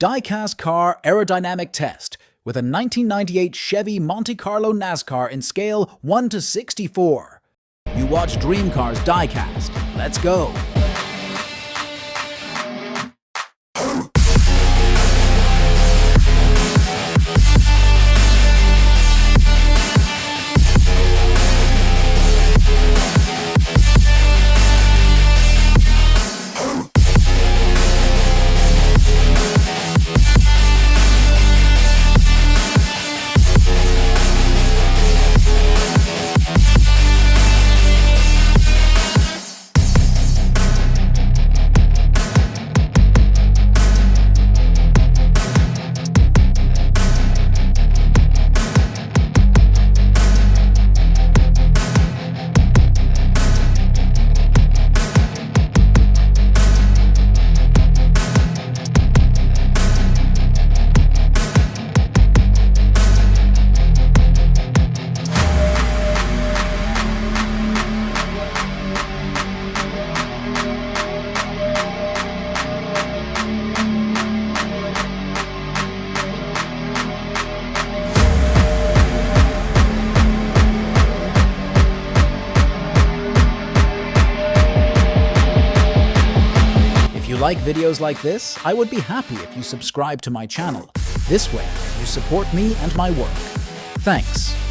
Diecast car aerodynamic test with a 1998 Chevy Monte Carlo NASCAR in scale 1 to 64. You watch Dream Cars Diecast. Let's go! If you like videos like this, I would be happy if you subscribe to my channel. This way, you support me and my work. Thanks.